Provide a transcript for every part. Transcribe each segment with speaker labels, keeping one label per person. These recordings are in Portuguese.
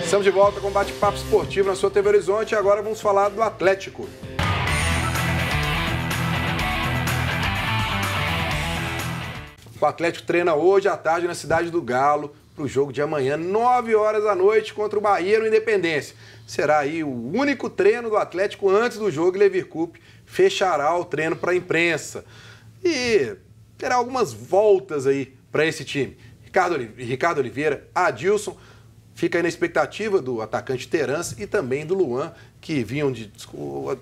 Speaker 1: Estamos de volta com Bate-Papo Esportivo na sua TV Horizonte e agora vamos falar do Atlético. O Atlético treina hoje à tarde na Cidade do Galo para o jogo de amanhã, 9 horas da noite, contra o Bahia no Independência. Será aí o único treino do Atlético antes do jogo e Lever Cup fechará o treino para a imprensa. E terá algumas voltas aí para esse time. Ricardo Oliveira, Adilson, fica aí na expectativa do atacante Terence e também do Luan, que vinham de o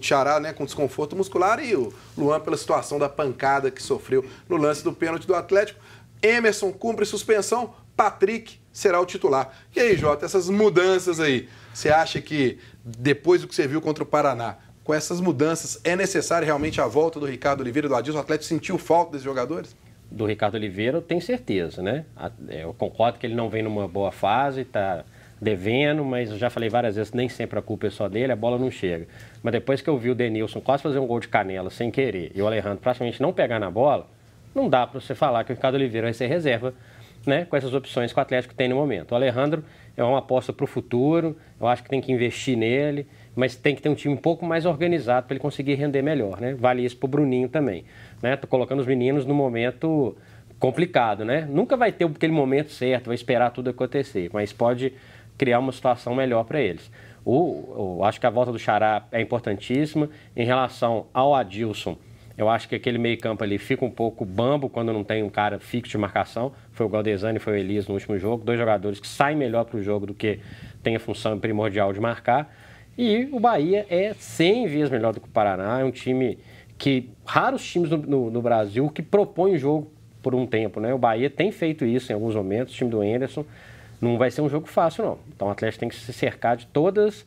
Speaker 1: Ceará, né, com desconforto muscular e o Luan pela situação da pancada que sofreu no lance do pênalti do Atlético. Emerson cumpre suspensão, Patrick será o titular. E aí, Jota, essas mudanças aí, você acha que depois do que você viu contra o Paraná, com essas mudanças, é necessária realmente a volta do Ricardo Oliveira e do Adilson? O Atlético sentiu falta desses jogadores?
Speaker 2: Do Ricardo Oliveira eu tenho certeza, né? Eu concordo que ele não vem numa boa fase, está devendo, mas eu já falei várias vezes, nem sempre a culpa é só dele, a bola não chega. Mas depois que eu vi o Denilson quase fazer um gol de canela sem querer e o Alejandro praticamente não pegar na bola, não dá para você falar que o Ricardo Oliveira vai ser reserva, né, com essas opções que o Atlético tem no momento. O Alejandro é uma aposta para o futuro, eu acho que tem que investir nele, mas tem que ter um time um pouco mais organizado para ele conseguir render melhor, né? Vale isso para o Bruninho também, né? Tô colocando os meninos no momento complicado, né? Nunca vai ter aquele momento certo, vai esperar tudo acontecer, mas pode criar uma situação melhor para eles. Acho que a volta do Xará é importantíssima. Em relação ao Adilson, eu acho que aquele meio-campo ali fica um pouco bambo quando não tem um cara fixo de marcação. Foi o Galdesani e foi o Elias no último jogo. 2 jogadores que saem melhor para o jogo do que tem a função primordial de marcar. E o Bahia é 100 vezes melhor do que o Paraná. É um time que, raros times no Brasil que propõem o jogo por um tempo, né? O Bahia tem feito isso em alguns momentos, o time do Anderson. Não vai ser um jogo fácil, não. Então o Atlético tem que se cercar de todas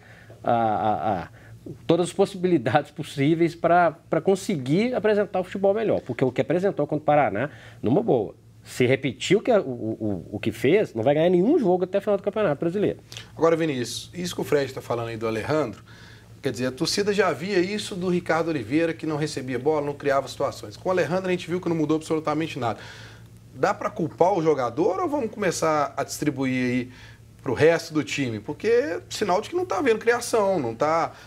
Speaker 2: as possibilidades possíveis para conseguir apresentar o futebol melhor. Porque o que apresentou contra o Paraná, numa boa. Se repetir o que fez, não vai ganhar nenhum jogo até o final do Campeonato Brasileiro.
Speaker 1: Agora, Vinícius, isso que o Fred está falando aí do Alejandro, quer dizer, a torcida já via isso do Ricardo Oliveira, que não recebia bola, não criava situações. Com o Alejandro a gente viu que não mudou absolutamente nada. Dá para culpar o jogador ou vamos começar a distribuir aí para o resto do time? Porque é sinal de que não está havendo criação,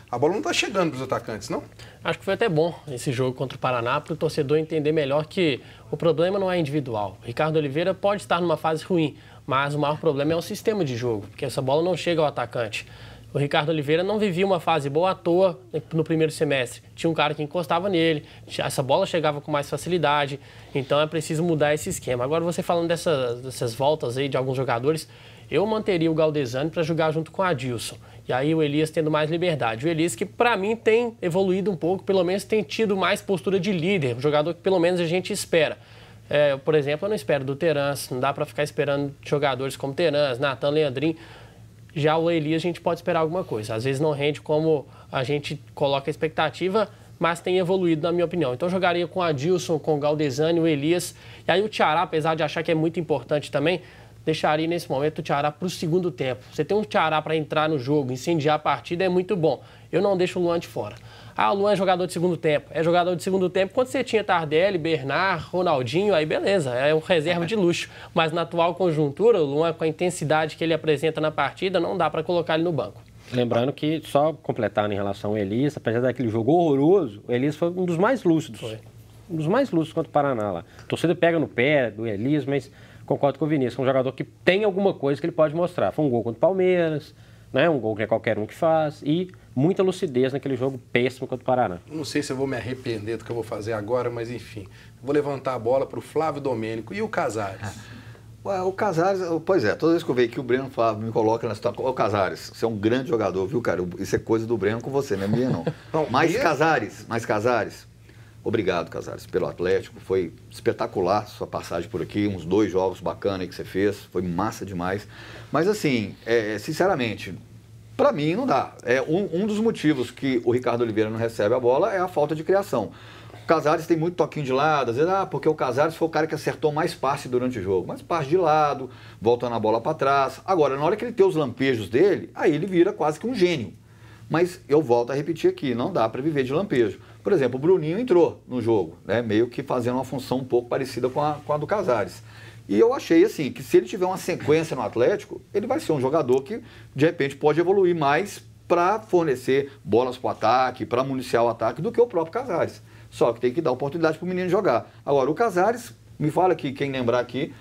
Speaker 1: a bola não está chegando para os atacantes, não?
Speaker 3: Acho que foi até bom esse jogo contra o Paraná para o torcedor entender melhor que o problema não é individual. O Ricardo Oliveira pode estar numa fase ruim, mas o maior problema é o sistema de jogo, porque essa bola não chega ao atacante. O Ricardo Oliveira não vivia uma fase boa à toa no primeiro semestre. Tinha um cara que encostava nele, essa bola chegava com mais facilidade, então é preciso mudar esse esquema. Agora, você falando dessas voltas aí de alguns jogadores, eu manteria o Galdesani para jogar junto com o Adilson. E aí o Elias tendo mais liberdade. O Elias que, para mim, tem evoluído um pouco, pelo menos tem tido mais postura de líder, um jogador que pelo menos a gente espera. Por exemplo, eu não espero do Terence, não dá para ficar esperando jogadores como Terence, Natan, Leandrinho. Já o Elias a gente pode esperar alguma coisa. Às vezes não rende como a gente coloca a expectativa, mas tem evoluído, na minha opinião. Então eu jogaria com o Adilson, com o Galdesani, o Elias. E aí o Ceará, apesar de achar que é muito importante também, deixaria nesse momento o Ceará para o segundo tempo. Você tem um Ceará para entrar no jogo, incendiar a partida é muito bom. Eu não deixo o Luan de fora. O Luan é jogador de segundo tempo. É jogador de segundo tempo quando você tinha Tardelli, Bernard, Ronaldinho, aí beleza, é um reserva de luxo. Mas na atual conjuntura, o Luan, com a intensidade que ele apresenta na partida, não dá para colocar ele no banco.
Speaker 2: Lembrando que, só completando em relação ao Elias, apesar daquele jogo horroroso, o Elias foi um dos mais lúcidos.
Speaker 3: Foi.
Speaker 2: Um dos mais lúcidos contra o Paraná lá. A torcida pega no pé do Elias, mas concordo com o Vinícius, é um jogador que tem alguma coisa que ele pode mostrar. Foi um gol contra o Palmeiras, né? Um gol que é qualquer um que faz, e muita lucidez naquele jogo péssimo contra o Paraná.
Speaker 1: Não sei se eu vou me arrepender do que eu vou fazer agora, mas enfim. Vou levantar a bola para o Flávio Domênico. E o Casares?
Speaker 4: O Casares, pois é, toda vez que eu vejo que o Breno me coloca na situação. Ô Casares, você é um grande jogador, viu, cara? Isso é coisa do Breno com você, não é minha, não. Casares. Obrigado, Casares, pelo Atlético. Foi espetacular sua passagem por aqui, uns 2 jogos bacanas aí que você fez, foi massa demais. Mas assim, sinceramente, para mim não dá. Um dos motivos que o Ricardo Oliveira não recebe a bola é a falta de criação. O Casares tem muito toquinho de lado, às vezes, porque o Casares foi o cara que acertou mais passe durante o jogo. Mas passe de lado, voltando a bola para trás. Agora, na hora que ele tem os lampejos dele, aí ele vira quase que um gênio. Mas eu volto a repetir aqui, não dá para viver de lampejo. Por exemplo, o Bruninho entrou no jogo, né, meio que fazendo uma função um pouco parecida com a do Casares. E eu achei assim, que se ele tiver uma sequência no Atlético, ele vai ser um jogador que, de repente, pode evoluir mais para fornecer bolas para o ataque, para municiar o ataque, do que o próprio Casares. Só que tem que dar oportunidade para o menino jogar. Agora, o Casares, me fala aqui, quem lembrar aqui,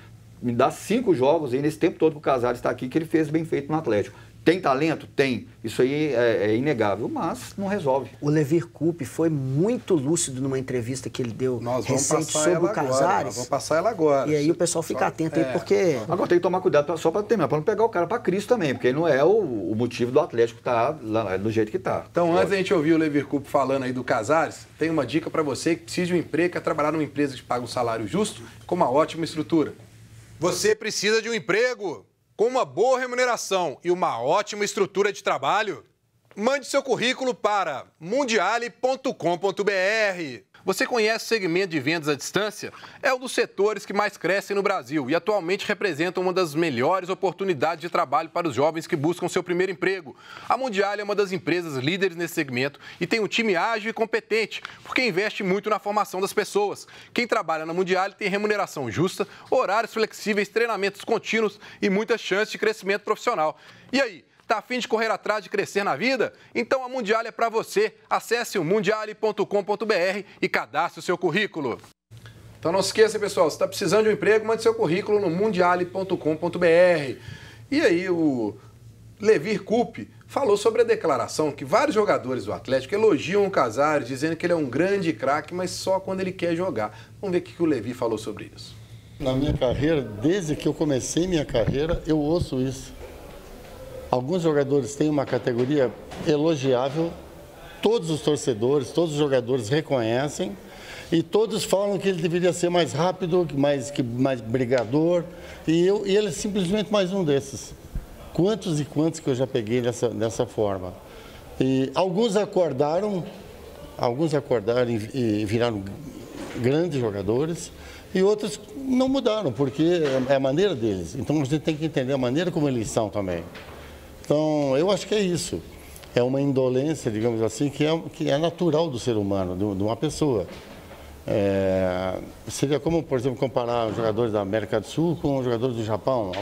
Speaker 4: me dá 5 jogos aí nesse tempo todo que o Casares está aqui, que ele fez bem feito no Atlético. Tem talento? Tem. Isso aí é inegável, mas não resolve.
Speaker 5: O Levir Coupe foi muito lúcido numa entrevista que ele deu recente sobre o Casares.
Speaker 1: Vamos passar ela agora.
Speaker 5: E aí o pessoal fica atento aí, porque...
Speaker 4: Agora tem que tomar cuidado só para terminar, para não pegar o cara para Cristo também, porque ele não é o motivo do Atlético estar do jeito que está.
Speaker 1: Então, antes da gente ouvir o Levir Coupe falando aí do Casares, tem uma dica para você que precisa de um emprego, quer trabalhar numa empresa que paga um salário justo, com uma ótima estrutura. Você precisa de um emprego com uma boa remuneração e uma ótima estrutura de trabalho? Mande seu currículo para mundiale.com.br. Você conhece o segmento de vendas à distância? É um dos setores que mais crescem no Brasil e atualmente representa uma das melhores oportunidades de trabalho para os jovens que buscam seu primeiro emprego. A Mundiale é uma das empresas líderes nesse segmento e tem um time ágil e competente, porque investe muito na formação das pessoas. Quem trabalha na Mundiale tem remuneração justa, horários flexíveis, treinamentos contínuos e muita chance de crescimento profissional. E aí? Tá a fim de correr atrás de crescer na vida? Então a Mundiale é para você. Acesse o mundiale.com.br e cadastre o seu currículo. Então não se esqueça, pessoal, se está precisando de um emprego, mande seu currículo no mundiale.com.br. E aí o Levir Coupe falou sobre a declaração que vários jogadores do Atlético elogiam o Casares, dizendo que ele é um grande craque, mas só quando ele quer jogar. Vamos ver o que o Levir falou sobre isso.
Speaker 6: Na minha carreira, desde que eu comecei minha carreira, eu ouço isso. Alguns jogadores têm uma categoria elogiável, todos os torcedores, todos os jogadores reconhecem e todos falam que ele deveria ser mais rápido, mais brigador e ele é simplesmente mais um desses. Quantos e quantos que eu já peguei dessa forma. E alguns acordaram e viraram grandes jogadores e outros não mudaram, porque é a maneira deles. Então a gente tem que entender a maneira como eles são também. Então, eu acho que é isso. É uma indolência, digamos assim, que é natural do ser humano, de uma pessoa. Seria como, por exemplo, comparar os jogadores da América do Sul com os jogadores do Japão.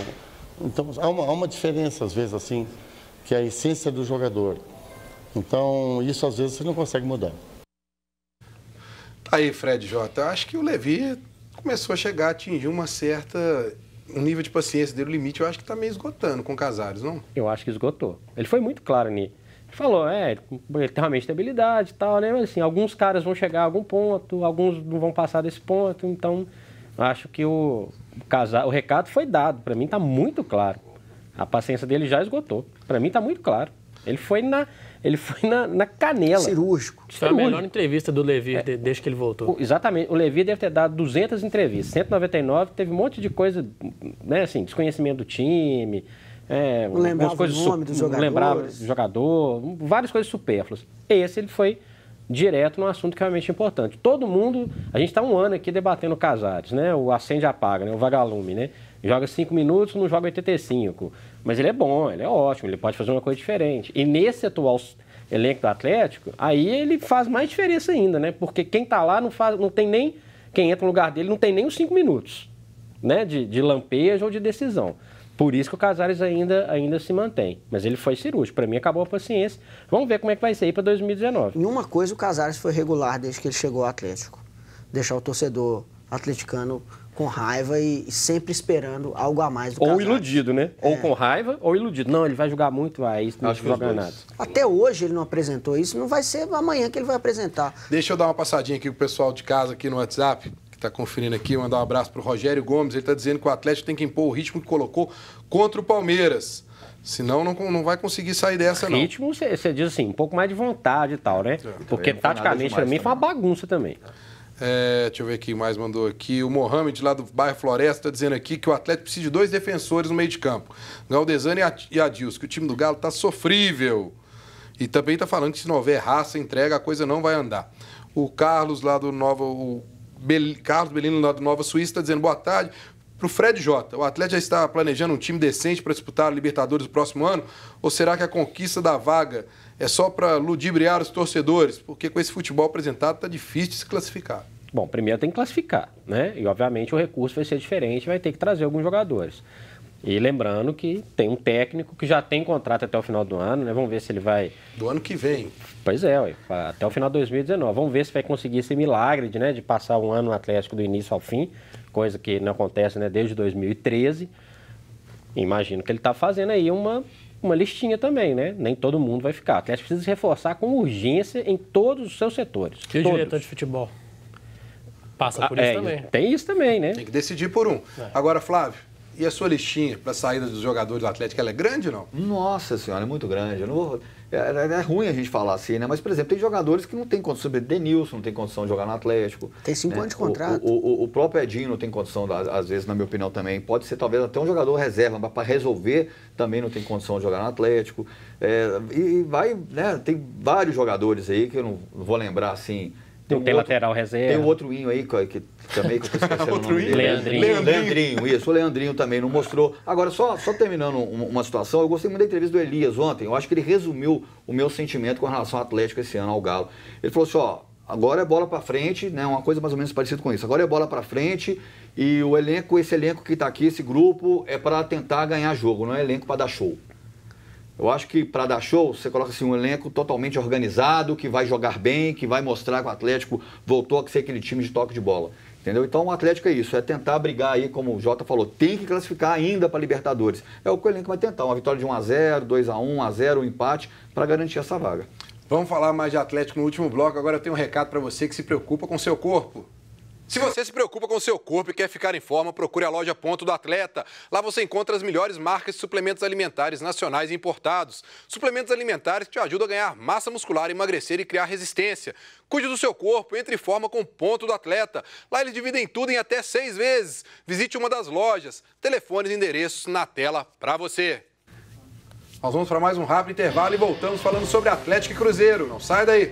Speaker 6: Então, há uma diferença, às vezes, assim, que é a essência do jogador. Então, isso, às vezes, você não consegue mudar.
Speaker 1: Aí, Fred Jota, eu acho que o Levir começou a chegar a atingir um nível de paciência dele, o limite, eu acho que está meio esgotando com o Casares, não?
Speaker 2: Eu acho que esgotou. Ele foi muito claro nisso. Ele falou, ele tem uma estabilidade e tal, né? Mas assim, alguns caras vão chegar a algum ponto, alguns não vão passar desse ponto, então acho que o recado foi dado. Para mim está muito claro. A paciência dele já esgotou. Para mim está muito claro. Ele foi na canela.
Speaker 5: Cirúrgico.
Speaker 3: Foi a melhor entrevista do Levir desde que ele voltou.
Speaker 2: Exatamente. O Levir deve ter dado 200 entrevistas. 199, teve um monte de coisa, né, assim, desconhecimento do time.
Speaker 5: Não lembrava o nome dos jogadores.
Speaker 2: Não lembrava do jogador, várias coisas supérfluas. Esse ele foi direto num assunto que é realmente importante. Todo mundo, a gente está um ano aqui debatendo Casares, né? O acende e apaga, né? O vagalume, né? Joga 5 minutos, não joga 85. Mas ele é bom, ele é ótimo, ele pode fazer uma coisa diferente. E nesse atual elenco do Atlético, aí ele faz mais diferença ainda, né? Porque quem está lá não tem nem... Quem entra no lugar dele não tem nem os 5 minutos, né? De lampejo ou de decisão. Por isso que o Casares ainda se mantém. Mas ele foi cirúrgico. Para mim, acabou a paciência. Vamos ver como é que vai ser aí para 2019.
Speaker 5: Em uma coisa, o Casares foi regular desde que ele chegou ao Atlético. Deixar o torcedor atleticano com raiva e sempre esperando algo a mais do Casares.
Speaker 2: Ou iludido, né? Ou com raiva ou iludido. Não, ele vai jogar muito, isso não joga nada.
Speaker 5: Até hoje ele não apresentou isso, não vai ser amanhã que ele vai apresentar.
Speaker 1: Deixa eu dar uma passadinha aqui pro pessoal de casa aqui no WhatsApp, que está conferindo aqui, mandar um abraço pro Rogério Gomes. Ele está dizendo que o Atlético tem que impor o ritmo que colocou contra o Palmeiras. Senão não vai conseguir sair dessa, não.
Speaker 2: Ritmo, você diz assim, um pouco mais de vontade e tal, né? Porque taticamente, para mim, foi uma bagunça também.
Speaker 1: Deixa eu ver quem mais mandou aqui. O Mohamed, lá do bairro Floresta, está dizendo aqui que o Atlético precisa de 2 defensores no meio de campo. Galdesani e Adilson, que o time do Galo está sofrível. E também está falando que se não houver raça, entrega, a coisa não vai andar. O Carlos, lá do Carlos Belino, lá do Nova Suíça, está dizendo boa tarde. Para o Fred Jota, o Atlético já está planejando um time decente para disputar a Libertadores no próximo ano? Ou será que a conquista da vaga é só para ludibriar os torcedores? Porque com esse futebol apresentado está difícil de se classificar.
Speaker 2: Bom, primeiro tem que classificar, né? E, obviamente, o recurso vai ser diferente, vai ter que trazer alguns jogadores. E lembrando que tem um técnico que já tem contrato até o final do ano, né? Vamos ver se ele vai...
Speaker 1: Do ano que vem.
Speaker 2: Pois é, ué, até o final de 2019. Vamos ver se vai conseguir esse milagre de passar um ano no Atlético do início ao fim, coisa que não acontece, né, desde 2013. Imagino que ele está fazendo aí uma listinha também, né? Nem todo mundo vai ficar. O Atlético precisa se reforçar com urgência em todos os seus setores.
Speaker 3: E o diretor de futebol? Passa por isso também.
Speaker 2: Tem isso também, né?
Speaker 1: Tem que decidir por um. Agora, Flávio, e a sua listinha para a saída dos jogadores do Atlético, ela é grande ou não?
Speaker 4: Nossa senhora, é muito grande. Eu não vou... é ruim a gente falar assim, né? Mas, por exemplo, tem jogadores que não tem condição, Denilson não tem condição de jogar no Atlético.
Speaker 5: Tem 5 anos de contrato.
Speaker 4: O próprio Edinho não tem condição, às vezes, na minha opinião também. Pode ser talvez até um jogador reserva, mas para resolver também não tem condição de jogar no Atlético. E vai, né? Tem vários jogadores aí que eu não vou lembrar assim.
Speaker 2: Tem lateral reserva.
Speaker 4: Tem o outro Inho aí, que também, que eu tô esquecendo o nome dele.
Speaker 2: Leandrinho,
Speaker 4: isso. O Leandrinho também não mostrou. Agora, só terminando uma situação, eu gostei muito da entrevista do Elias ontem. Eu acho que ele resumiu o meu sentimento com relação ao Atlético esse ano, ao Galo. Ele falou assim, ó, agora é bola pra frente, né? Uma coisa mais ou menos parecida com isso. Agora é bola pra frente e esse elenco que tá aqui, esse grupo, é para tentar ganhar jogo, não é elenco para dar show. Eu acho que para dar show, você coloca assim, um elenco totalmente organizado, que vai jogar bem, que vai mostrar que o Atlético voltou a ser aquele time de toque de bola. Entendeu? Então o Atlético é isso, é tentar brigar aí, como o Jota falou, tem que classificar ainda para Libertadores. É o que o elenco vai tentar, uma vitória de 1-0, 2-1, 1-0, um empate, para garantir essa vaga.
Speaker 1: Vamos falar mais de Atlético no último bloco. Agora eu tenho um recado para você que se preocupa com seu corpo. Se você se preocupa com o seu corpo e quer ficar em forma, procure a loja Ponto do Atleta. Lá você encontra as melhores marcas de suplementos alimentares nacionais e importados. Suplementos alimentares que te ajudam a ganhar massa muscular, emagrecer e criar resistência. Cuide do seu corpo, entre em forma com o Ponto do Atleta. Lá eles dividem tudo em até 6 vezes. Visite uma das lojas. Telefones e endereços na tela para você. Nós vamos para mais um rápido intervalo e voltamos falando sobre Atlético e Cruzeiro. Não sai daí.